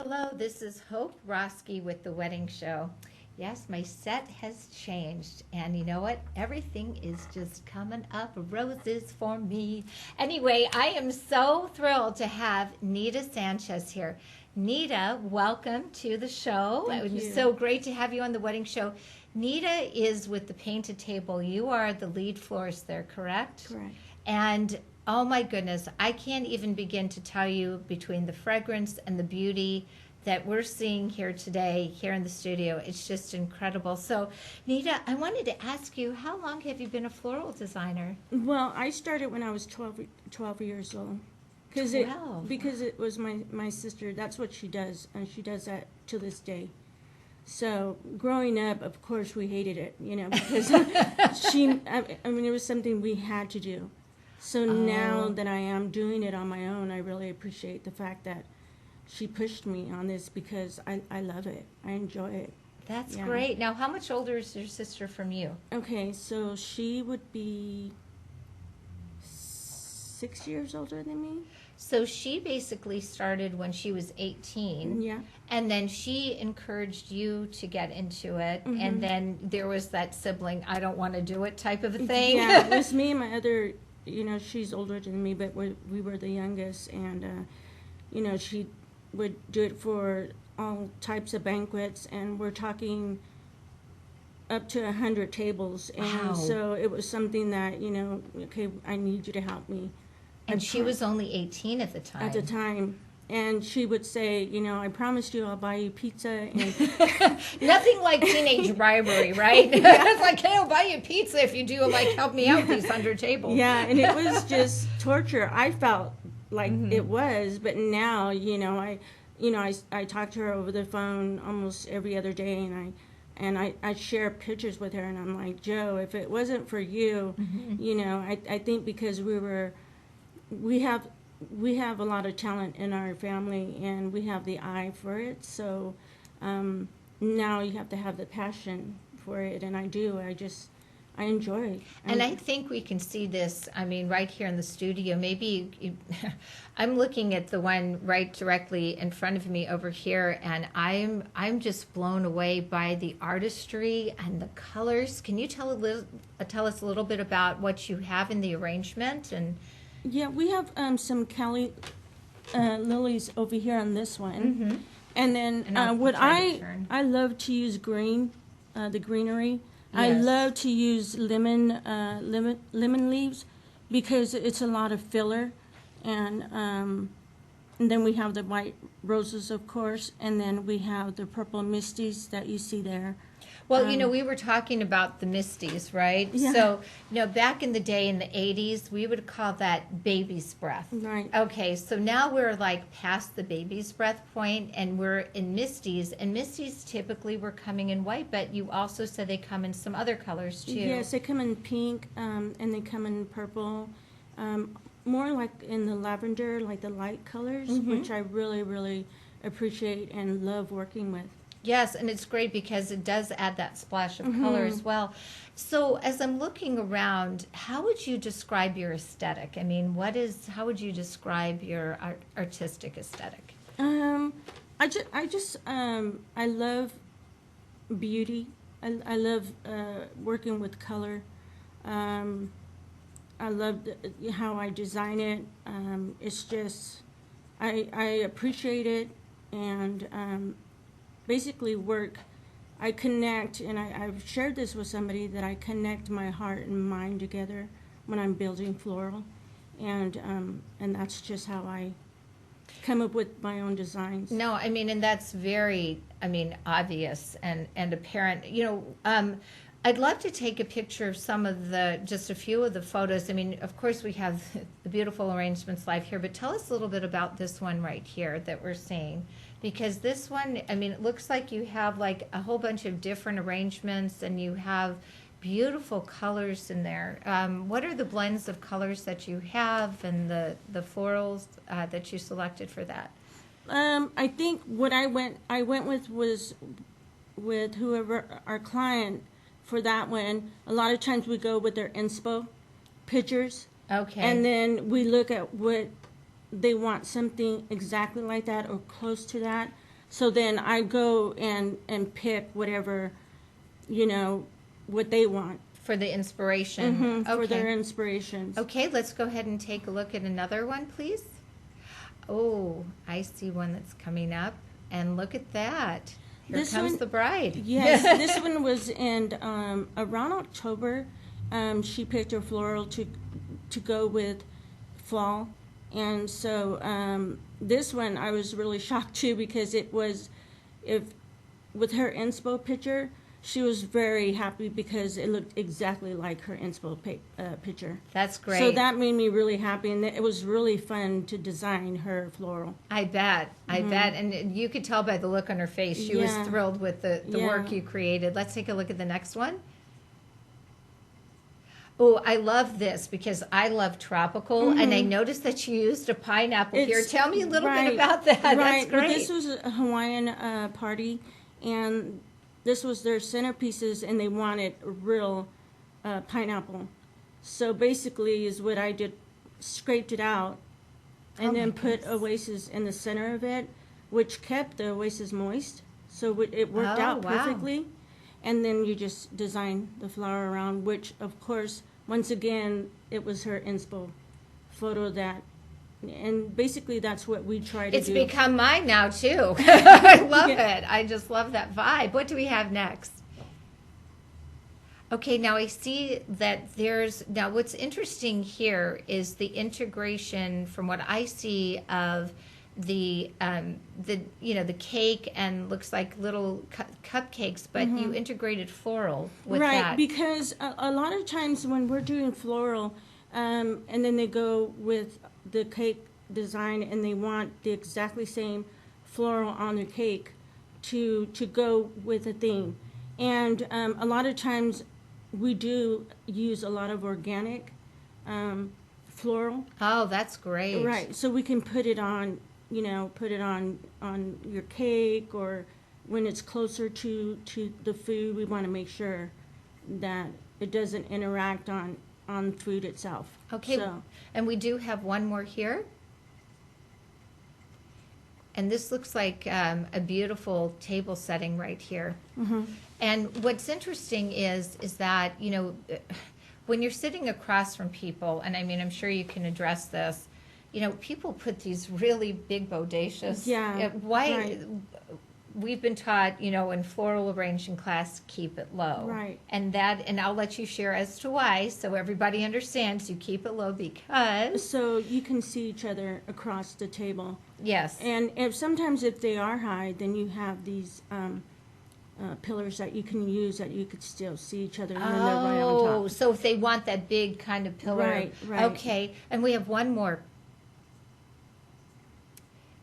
Hello, this is Hope Roski with The Wedding Show. Yes, my set has changed, and you know what? Everything is just coming up roses for me. Anyway, I am so thrilled to have Nita Sanchez here. Nita, welcome to the show. Thank It was you. so great to have you on The Wedding Show. Nita is with the Painted Table. You are the lead florist there, correct? Correct. And oh my goodness, I can't even begin to tell you between the fragrance and the beauty that we're seeing here today, here in the studio. It's just incredible. So, Nita, I wanted to ask you, how long have you been a floral designer? Well, I started when I was 12 years old. 12? Because it was my sister. That's what she does, and she does that to this day. So growing up, of course, we hated it, because I mean, it was something we had to do. So now that I am doing it on my own, I really appreciate the fact that she pushed me on this because I love it. I enjoy it. That's great. Now, how much older is your sister from you? Okay, so she would be 6 years older than me. So she basically started when she was 18. Yeah. And then she encouraged you to get into it. Mm-hmm. And then there was that sibling, I don't want to do it type of a thing. Yeah, it was me and my other, she's older than me, but we were the youngest. And, she would do it for all types of banquets. And we're talking up to 100 tables. And Wow. so it was something that, okay, I need you to help me. And she was only 18 at the time. At the time. And she would say, I promised you I'll buy you pizza. And Nothing like teenage bribery, right? It's like, hey, I'll buy you pizza if you do, help me out these 100 tables. yeah, and it was just torture. I felt like it was, but now, I talk to her over the phone almost every other day, and I share pictures with her, and I'm like, Joe, if it wasn't for you, I think because we have a lot of talent in our family, and we have the eye for it. So now you have to have the passion for it, and I do. I enjoy it. And I think we can see this, right here in the studio. Maybe I'm looking at the one right directly in front of me over here, and I'm just blown away by the artistry and the colors. Can you tell us a little bit about what you have in the arrangement? And yeah, we have some Cali lilies over here on this one, and then what I love to use green, the greenery. Yes. I love to use lemon leaves because it's a lot of filler, and then we have the white roses, of course, and then we have the purple misties that you see there. Well, we were talking about the misties, right? Yeah. So, back in the day in the 80s, we would call that baby's breath. Right. Okay, so now we're past the baby's breath point, and we're in misties. And misties typically were coming in white, but you also said they come in some other colors too. Yes, they come in pink, and they come in purple. More like in the lavender, like the light colors, which I really, really appreciate and love working with. Yes, and it's great because it does add that splash of color as well. So as I'm looking around, how would you describe your aesthetic? How would you describe your artistic aesthetic? I love beauty. I love working with color. I love how I design it. It's just, I appreciate it, and basically I connect, and I've shared this with somebody, that I connect my heart and mind together when I'm building floral, and that's just how I come up with my own designs. No, and that's very, obvious and apparent. I'd love to take a picture of just a few of the photos. Of course, we have the beautiful arrangements live here, but tell us a little bit about this one right here that we're seeing. Because this one, it looks like you have a whole bunch of different arrangements, and you have beautiful colors in there. What are the blends of colors that you have, and the florals that you selected for that? I think what I went with was with whoever our client for that one. A lot of times we go with their inspo pictures. Okay. And then we look at what they want, something exactly like that or close to that. So then I go and pick whatever, what they want. For the inspiration. For their Okay. inspirations. Okay, let's go ahead and take a look at another one, please. Oh, I see one that's coming up. And look at that. Here This comes one- the bride. Yes, this one was in around October. She picked her floral to go with fall, and so this one I was really shocked too, because it was, with her inspo picture, she was very happy because it looked exactly like her inspo picture. That's great. So that made me really happy, and it was really fun to design her floral. I bet. And you could tell by the look on her face. She was Yeah. thrilled with the Yeah. work you created. Let's take a look at the next one. Oh, I love this because I love tropical, and I noticed that you used a pineapple here. It's- Tell me a little right, bit about that. That's Right. great. Well, this was a Hawaiian party, and this was their centerpieces, and they wanted a real pineapple. So basically, is what I did, scraped it out, and Oh my then put goodness. oasis in the center of it, which kept the oasis moist. So it worked Oh, out wow. perfectly. And then you just design the flower around, which of course, once again, it was her inspo photo that, and basically that's what we try to It's do. become mine now, too. I love Yeah. it. I just love that vibe. What do we have next? Okay, now I see that now what's interesting here is the integration, from what I see, of the cake, and looks like little cupcakes, but you integrated floral with right, that. because a lot of times when we're doing floral, and then they go with the cake design, and they want the exactly same floral on their cake to go with a theme. And a lot of times we do use a lot of organic floral. Oh, that's great. Right, so we can put it on, on your cake, or when it's closer to the food, we want to make sure that it doesn't interact on food itself. Okay, So, and we do have one more here. And this looks like a beautiful table setting right here. And what's interesting is that, when you're sitting across from people, and I mean, I'm sure you can address this, people put these really big bodacious. Yeah, Why? right. We've been taught, in floral arranging class, keep it low. Right. And I'll let you share as to why, so everybody understands you keep it low because. so you can see each other across the table. Yes. And sometimes if they are high, then you have these pillars that you can use, that you could still see each other when they're right on Oh, top. so if they want that big kind of pillar. Right, right. Okay, and we have one more.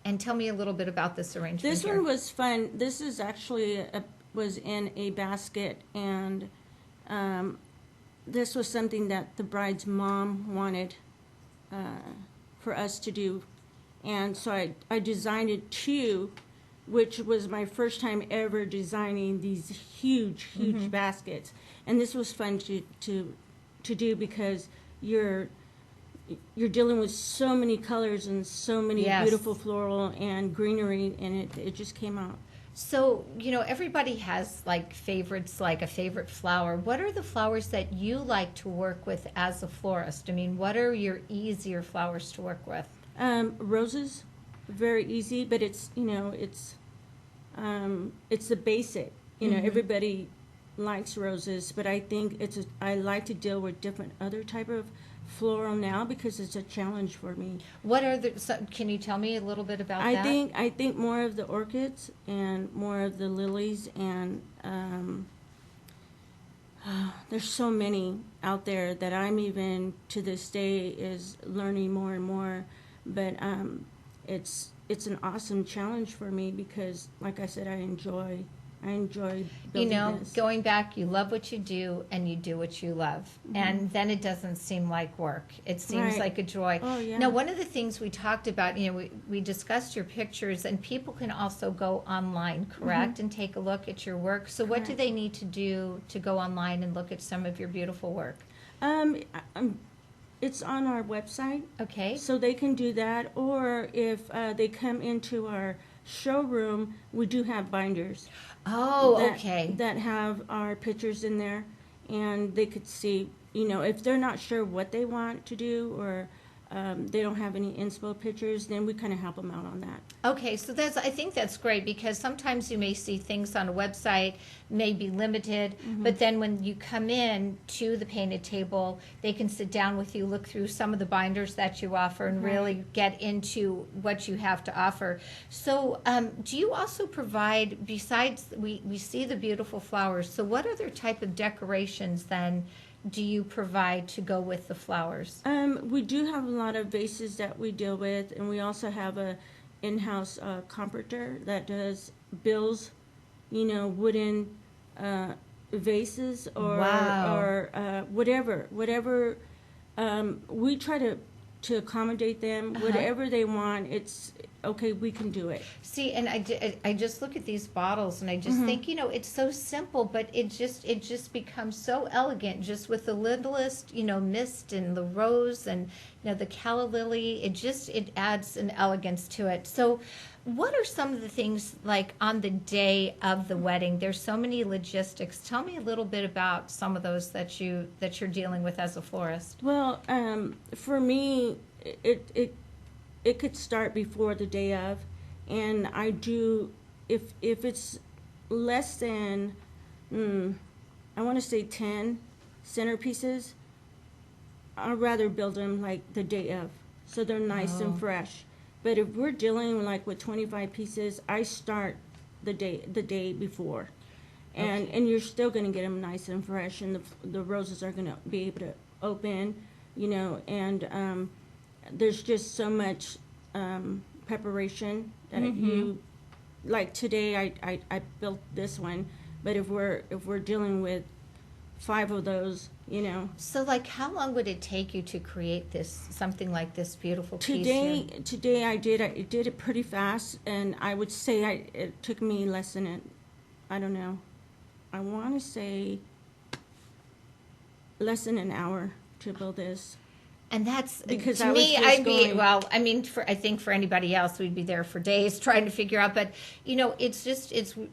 And tell me a little bit about this arrangement This here. one was fun. This is actually was in a basket, and this was something that the bride's mom wanted for us to do, and so I designed it too, which was my first time ever designing these huge baskets, and this was fun to do because you're dealing with so many colors and so many Yes. beautiful floral and greenery, and it just came out. So, everybody has like favorites, like a favorite flower. What are the flowers that you like to work with as a florist? I mean, what are your easier flowers to work with? Roses, very easy, but it's the basic. Everybody likes roses, but I think I like to deal with different other type of floral now because it's a challenge for me. What are can you tell me a little bit about that? I think more of the orchids and more of the lilies, and there's so many out there that I'm even to this day is learning more and more. But it's an awesome challenge for me because, like I said, I enjoy building this. Going back, you love what you do and you do what you love. And then it doesn't seem like work. It seems Right. like a joy. Oh, yeah. Now, one of the things we talked about, we discussed your pictures, and people can also go online, correct, and take a look at your work. So what do Correct. they need to do to go online and look at some of your beautiful work? It's on our website, Okay. so they can do that. Or if they come into our showroom, we do have binders Oh, that okay. that have our pictures in there, and they could see. You know, if they're not sure what they want to do, or they don't have any inspo pictures, then we kind of help them out on that. Okay, so I think that's great, because sometimes you may see things on a website, may be limited, but then when you come in to the painted table, they can sit down with you, look through some of the binders that you offer, and really get into what you have to offer. So do you also provide, besides, we see the beautiful flowers, so what other type of decorations then do you provide to go with the flowers? We do have a lot of vases that we deal with, and we also have a in-house comforter that does bills, you know, wooden vases or Wow. or whatever. We try to accommodate them. Whatever they want, it's okay. We can do it. See, and I just look at these bottles and I just think, you know, it's so simple, but it just becomes so elegant, just with the littlest, you know, mist and the rose and, you know, the calla lily. It adds an elegance to it. So what are some of the things, like on the day of the wedding? There's so many logistics. Tell me a little bit about some of those that you're dealing with as a florist. Well, for me, it could start before the day of, and I do, if it's less than, I want to say 10 centerpieces, I'd rather build them like the day of, so they're nice and fresh. But if we're dealing like with 25 pieces, I start the day before, and you're still going to get them nice and fresh, and the roses are going to be able to open, you know, and there's just so much preparation that you, like today I built this one, but if we're dealing with 5 of those, you know. So, like, how long would it take you to create something like this beautiful piece? Today I did it pretty fast, and I would say it took me less than I don't know, I want to say less than an hour to build this. And that's, Because to I was me, just I'd be, going- well, I mean, I think for anybody else, we'd be there for days trying to figure out. But, you know,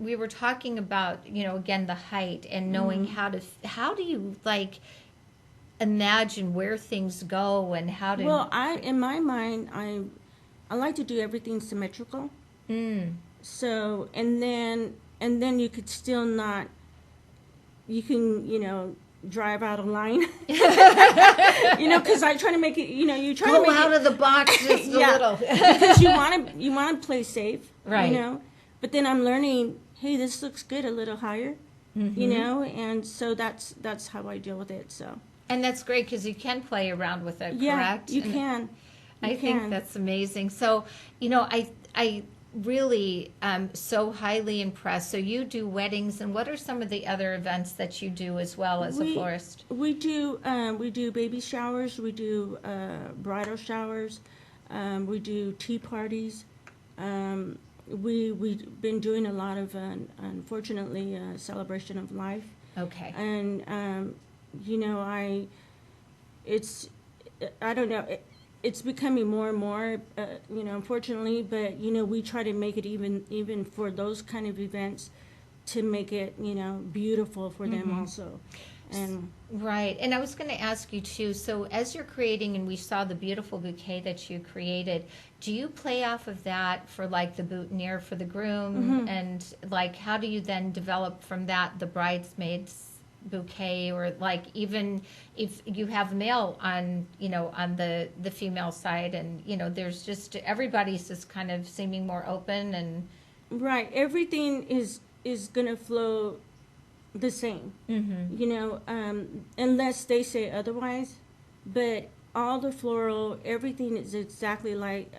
we were talking about, you know, again, the height and knowing how do you, like, imagine where things go and how to. Well, in my mind, I like to do everything symmetrical. So, and then you could still not, you can, you know, drive out of line. You know, because I try to make it, you know, you try to Go make out it, of the box just a little. because you want to play safe, Right. You know. But then I'm learning, hey, this looks good a little higher, you know, and so that's how I deal with it. So. And that's great, because you can play around with it, Yeah, correct? you And can. I think that's amazing. So, you know, I really am so highly impressed. So you do weddings, and what are some of the other events that you do as well as a florist? We do baby showers. We do bridal showers. We do tea parties. We've been doing a lot of, unfortunately, celebration of life. Okay. And you know, I don't know. It's becoming more and more, you know, unfortunately. But you know, we try to make it even for those kind of events, to make it, you know, beautiful for them also. And Right. And I was going to ask you too, so as you're creating, and we saw the beautiful bouquet that you created, do you play off of that for like the boutonniere for the groom? And like, how do you then develop from that the bridesmaids bouquet, or like even if you have male on, you know, on the female side, and, you know, there's just, everybody's just kind of seeming more open and. right, everything is gonna flow the same, you know, unless they say otherwise. But all the floral, everything is exactly like.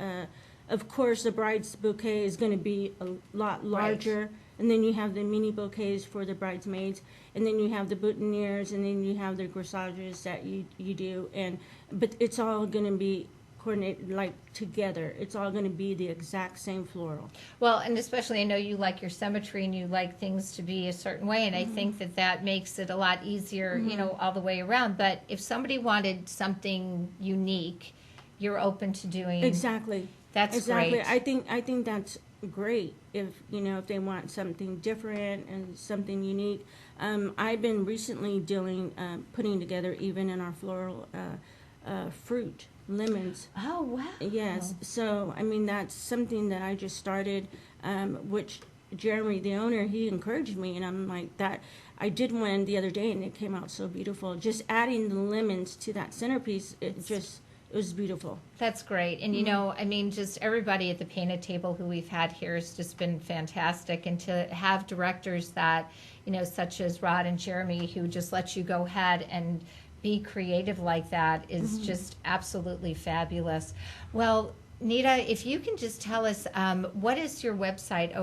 Of course, the bride's bouquet is going to be a lot larger, and then you have the mini bouquets for the bridesmaids, and then you have the boutonnieres, and then you have the corsages that you do, but it's all going to be coordinated like together. It's all going to be the exact same floral. Well, and especially I know you like your symmetry and you like things to be a certain way, and I think that makes it a lot easier, all the way around. But if somebody wanted something unique, you're open to doing. Exactly. That's exactly. great. I think that's great if if they want something different and something unique. I've been recently putting together even in our floral fruit, lemons. Oh, wow. Yes. So, I mean, that's something that I just started, which Jeremy, the owner, he encouraged me. And I'm like, I did one the other day and it came out so beautiful. Just adding the lemons to that centerpiece, it was beautiful. That's great. And, I mean, just everybody at the painted table who we've had here has just been fantastic. And to have directors that, such as Rod and Jeremy, who just let you go ahead and be creative like that is just absolutely fabulous. Well, Nita, if you can just tell us, what is your website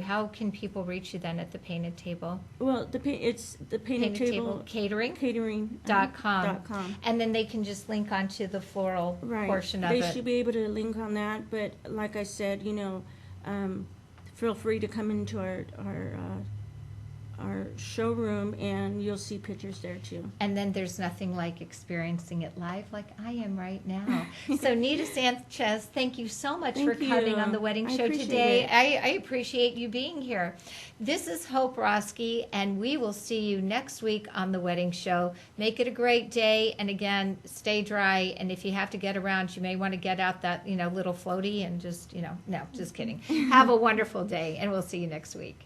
how can people reach you then at the painted table? Well, it's the painted table catering.com. And then they can just link onto the floral portion of it. They should be able to link on that, but like I said, feel free to come into our showroom and you'll see pictures there too. And then there's nothing like experiencing it live like I am right now. So Nita Sanchez, thank you so much for coming on the wedding show today. I appreciate you being here. This is Hope Roski, and we will see you next week on the wedding show. Make it a great day, and again, stay dry, and if you have to get around, you may want to get out that little floaty and just, no, just kidding. Have a wonderful day, and we'll see you next week.